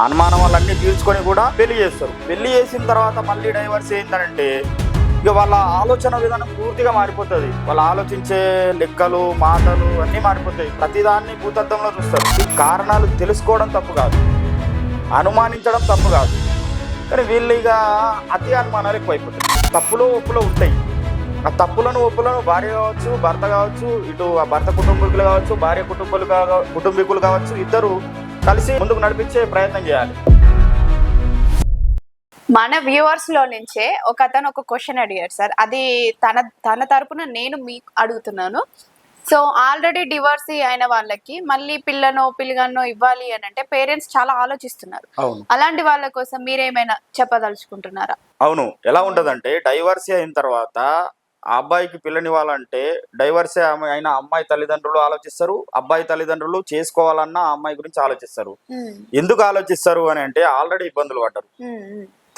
అనుమానం వాళ్ళన్నీ తీర్చుకొని కూడా పెళ్లి చేస్తారు. పెళ్లి చేసిన తర్వాత మళ్ళీ డైవర్స్ ఏంటంటే ఇక వాళ్ళ ఆలోచన విధానం పూర్తిగా మారిపోతుంది. వాళ్ళు ఆలోచించే లెక్కలు మాటలు అన్నీ మారిపోతాయి. ప్రతిదాన్ని భూతత్వంలో చూస్తారు. ఈ కారణాలు తెలుసుకోవడం తప్పు కాదు, అనుమానించడం తప్పు కాదు, కానీ వీళ్ళు ఇక అతి అనుమానాలు ఎక్కువైపోతాయి. తప్పులు ఒప్పులు ఉంటాయి. ఆ తప్పులను ఒప్పులను భార్య కావచ్చు, భర్త కావచ్చు, ఇటు ఆ భర్త కుటుంబీకులు కావచ్చు, భార్య కుటుంబీకులు కావచ్చు, ఇద్దరు కలిసి ముందుకు నడిపించే ప్రయత్నం చేయాలి. మన వ్యూవర్స్ లో నుంచే ఒక అతను ఒక క్వశ్చన్ అడిగాడు సార్. అది తన తరపున నేను మీకు అడుగుతున్నాను. సో ఆల్రెడీ డివోర్స్ అయిన వాళ్ళకి మళ్ళీ పిల్లగానో ఇవ్వాలి అని అంటే పేరెంట్స్ చాలా ఆలోచిస్తున్నారు. అలాంటి వాళ్ళ కోసం మీరేమైనా చెప్పదలుచుకుంటున్నారా? అవును, ఎలా ఉంటదంటే డైవర్స్ అయిన తర్వాత ఆ అబ్బాయికి పిల్లనివ్వాలంటే డైవర్స్ అయిన అమ్మాయి తల్లిదండ్రులు ఆలోచిస్తారు, అబ్బాయి తల్లిదండ్రులు చేసుకోవాలన్న ఆ అమ్మాయి గురించి ఆలోచిస్తారు. ఎందుకు ఆలోచిస్తారు అని అంటే ఆల్రెడీ ఇబ్బందులు పడ్డారు,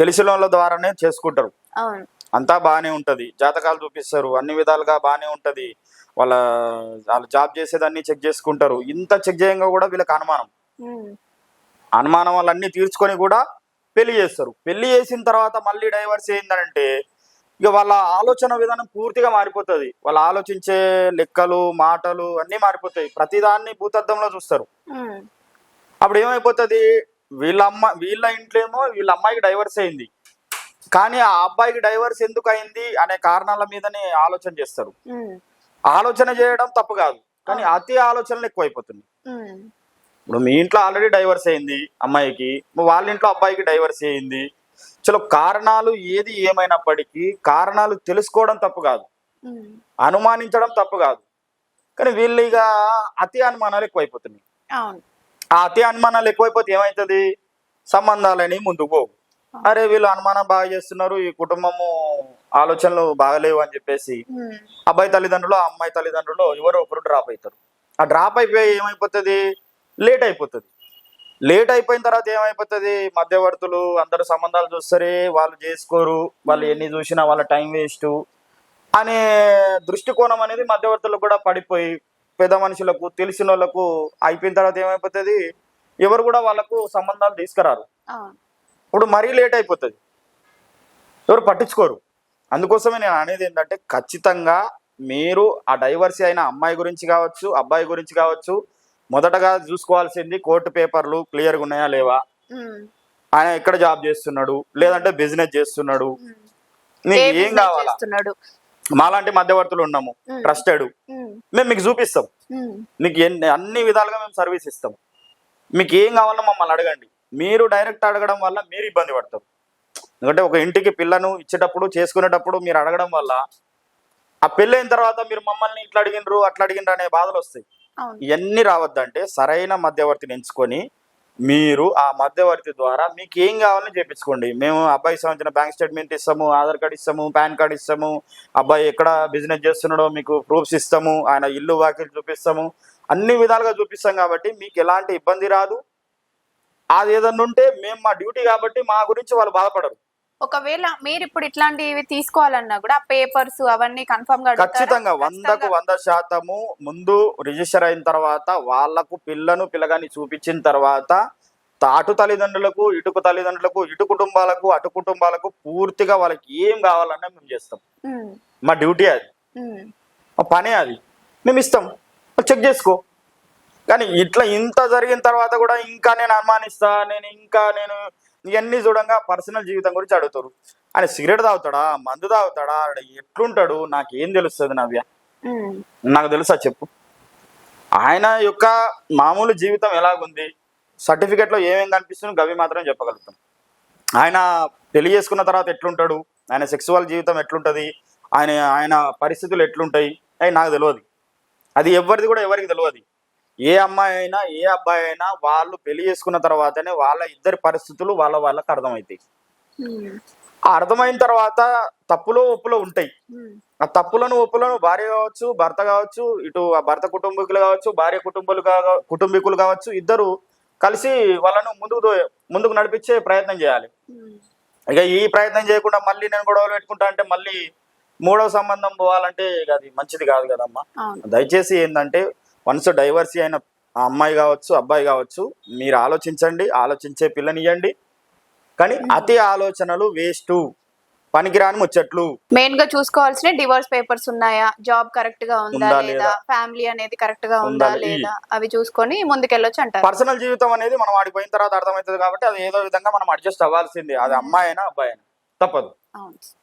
తెలిసిన వాళ్ళ ద్వారానే చేసుకుంటారు. అంతా బాగానే ఉంటది, జాతకాలు చూపిస్తారు, అన్ని విధాలుగా బాగానే ఉంటది. వాళ్ళు జాబ్ చేసేదాన్ని చెక్ చేసుకుంటారు. ఇంత చెక్ చేయంగా కూడా వీళ్ళకి అనుమానం వాళ్ళన్నీ తీర్చుకొని కూడా పెళ్లి చేస్తారు. పెళ్లి చేసిన తర్వాత మళ్ళీ డైవర్స్ ఏంటంటే ఇక వాళ్ళ ఆలోచన విధానం పూర్తిగా మారిపోతుంది. వాళ్ళు ఆలోచించే లెక్కలు మాటలు అన్నీ మారిపోతాయి. ప్రతిదాన్ని భూతత్వంలో చూస్తారు. అప్పుడు ఏమైపోతుంది, వీళ్ళ ఇంట్లో ఏమో వీళ్ళ అమ్మాయికి డైవర్స్ అయింది, కానీ ఆ అబ్బాయికి డైవర్స్ ఎందుకు అయింది అనే కారణాల మీదనే ఆలోచన చేస్తారు. ఆలోచన చేయడం తప్పు కాదు, కానీ అతి ఆలోచనలు ఎక్కువైపోతుంది. ఇప్పుడు మీ ఇంట్లో ఆల్రెడీ డైవర్స్ అయింది అమ్మాయికి, వాళ్ళ ఇంట్లో అబ్బాయికి డైవర్స్ అయింది. చలో కారణాలు ఏది ఏమైనప్పటికీ కారణాలు తెలుసుకోవడం తప్పు కాదు, అనుమానించడం తప్పు కాదు, కానీ వీళ్ళు ఇక అతి అనుమానాలు ఎక్కువైపోతున్నాయి. ఆ అతి అనుమానాలు ఎక్కువైపోతే ఏమవుతుంది, సంబంధాలని ముందుకు పోవు. అరే వీళ్ళు అనుమానం బాగా చేస్తున్నారు, ఈ కుటుంబము ఆలోచనలు బాగలేవు అని చెప్పేసి అబ్బాయి తల్లిదండ్రులు అమ్మాయి తల్లిదండ్రులు ఎవరో ఒకరు డ్రాప్ అవుతారు. ఆ డ్రాప్ అయిపోయి ఏమైపోతుంది, లేట్ అయిపోతుంది. లేట్ అయిపోయిన తర్వాత ఏమైపోతుంది, మధ్యవర్తులు అందరూ సంబంధాలు చూస్తారే, వాళ్ళు చేసుకోరు, వాళ్ళు ఎన్ని చూసినా వాళ్ళ టైం వేస్ట్ అనే దృష్టికోణం అనేది మధ్యవర్తులకు కూడా పడిపోయి పెద్ద మనుషులకు తెలిసిన వాళ్ళకు అయిపోయిన తర్వాత ఏమైపోతుంది, ఎవరు కూడా వాళ్ళకు సంబంధాలు తీసుకురారు. ఇప్పుడు మరీ లేట్ అయిపోతుంది, ఎవరు పట్టించుకోరు. అందుకోసమే నేను అనేది ఏంటంటే ఖచ్చితంగా మీరు ఆ డైవర్స్ అయిన అమ్మాయి గురించి కావచ్చు, అబ్బాయి గురించి కావచ్చు, మొదటగా చూసుకోవాల్సింది కోర్టు పేపర్లు క్లియర్గా ఉన్నాయా లేవా, ఆయన ఎక్కడ జాబ్ చేస్తున్నాడు, లేదంటే బిజినెస్ చేస్తున్నాడు, మీకు ఏం కావాలా. మాలాంటి మధ్యవర్తులు ఉన్నాము, ట్రస్టెడ్, మేము మీకు చూపిస్తాం. మీకు అన్ని విధాలుగా మేము సర్వీస్ ఇస్తాం. మీకు ఏం కావాలో మమ్మల్ని అడగండి. మీరు డైరెక్ట్ అడగడం వల్ల మీరు ఇబ్బంది పడతారు. ఎందుకంటే ఒక ఇంటికి పిల్లను ఇచ్చేటప్పుడు చేసుకునేటప్పుడు మీరు అడగడం వల్ల ఆ పెళ్ళైన తర్వాత మీరు మమ్మల్ని ఇట్లా అడిగినరు అట్లా అడిగినరు అనే బాధలు వస్తాయి. ఇవన్నీ రావద్దంటే సరైన మధ్యవర్తిని ఎంచుకొని మీరు ఆ మధ్యవర్తి ద్వారా మీకు ఏం కావాలని చేయించుకోండి. మేము అబ్బాయికి సంబంధించిన బ్యాంక్ స్టేట్మెంట్ ఇస్తాము, ఆధార్ కార్డు ఇస్తాము, పాన్ కార్డు ఇస్తాము, అబ్బాయి ఎక్కడ బిజినెస్ చేస్తున్నాడో మీకు ప్రూఫ్స్ ఇస్తాము, ఆయన ఇల్లు వాకిలు చూపిస్తాము, అన్ని విధాలుగా చూపిస్తాం. కాబట్టి మీకు ఎలాంటి ఇబ్బంది రాదు. అది ఏదన్నా ఉంటే మేము మా డ్యూటీ కాబట్టి మా గురించి వాళ్ళు బాధపడరు. ఒకవేళ మీరు ఇప్పుడు ఇట్లాంటివి తీసుకోవాలన్నా కూడా పేపర్స్ అవన్నీ కన్ఫర్మ్ గా ఖచ్చితంగా 100% ముందు రిజిస్టర్ అయిన తర్వాత వాళ్ళకు పిల్లగాని చూపించిన తర్వాత అటు తల్లిదండ్రులకు ఇటు తల్లిదండ్రులకు ఇటు కుటుంబాలకు అటు కుటుంబాలకు పూర్తిగా వాళ్ళకి ఏం కావాలన్నా మేము చేస్తాం. మా డ్యూటీ అది, మా పనే అది, మేము ఇస్తాం, చెక్ చేసుకో. కానీ ఇంత జరిగిన తర్వాత కూడా ఇంకా నేను అనుమానిస్తా, నేను ఇవన్నీ చూడంగా పర్సనల్ జీవితం గురించి అడుగుతారు. ఆయన సిగరెట్ తాగుతాడా, మందు తాగుతాడా, ఎట్లుంటాడు, నాకేం తెలుస్తుంది నవ్య, నాకు తెలుసా చెప్పు. ఆయన యొక్క మామూలు జీవితం ఎలాగుంది, సర్టిఫికెట్లో ఏమేమి కనిపిస్తుంది గవి మాత్రం చెప్పగలుగుతాం. ఆయన పెళ్లి చేసుకున్న తర్వాత ఎట్లుంటాడు, ఆయన సెక్సువల్ జీవితం ఎట్లుంటుంది, ఆయన పరిస్థితులు ఎట్లుంటాయి అవి నాకు తెలియదు. అది ఎవరిది కూడా ఎవరికి తెలియదు. ఏ అమ్మాయి అయినా ఏ అబ్బాయి అయినా వాళ్ళు పెళ్లి చేసుకున్న తర్వాతనే వాళ్ళ ఇద్దరి పరిస్థితులు వాళ్ళకి అర్థమవుతాయి. ఆ అర్థమైన తర్వాత తప్పులో ఒప్పులో ఉంటాయి. ఆ తప్పులను ఒప్పులను భార్య కావచ్చు, భర్త కావచ్చు, ఇటు ఆ భర్త కుటుంబీకులు కావచ్చు, భార్య కుటుంబీకులు కావచ్చు, ఇద్దరు కలిసి వాళ్ళను ముందుకు నడిపించే ప్రయత్నం చేయాలి. ఇక ఈ ప్రయత్నం చేయకుండా మళ్ళీ నేను గొడవలు పెట్టుకుంటా అంటే మళ్ళీ మూడవ సంబంధం పోవాలంటే అది మంచిది కాదు కదమ్మా. దయచేసి ఏంటంటే వన్స్ డైవర్స్ అయిన ఆ అమ్మాయి కావచ్చు అబ్బాయి కావచ్చు, మీరు ఆలోచించండి, ఆలోచించే పిల్లనియండి. కానీ అతి ఆలోచనలు వేస్ట్, పనికిరాని ముచ్చట్లు. మెయిన్ గా చూసుకోవాల్సిన డివోర్స్ పేపర్స్ ఉన్నాయా, జాబ్ కరెక్ట్ గా ఉందా ఉందా లేదా, లేదా, ఫ్యామిలీ అనేది కరెక్ట్ గా ఉందా ఉందా లేదా, అవి చూసుకొని ముందుకెళ్ళొచ్చు అంటారు. పర్సనల్ జీవితం అనేది మనం ఆడికి పోయిన తర్వాత అర్థమవుతుంది కాబట్టి అది ఏదో విధంగా మనం అడ్జస్ట్ అవ్వాల్సిందే. అది అమ్మాయి అయినా అబ్బాయి అయినా తప్పదు. అవును.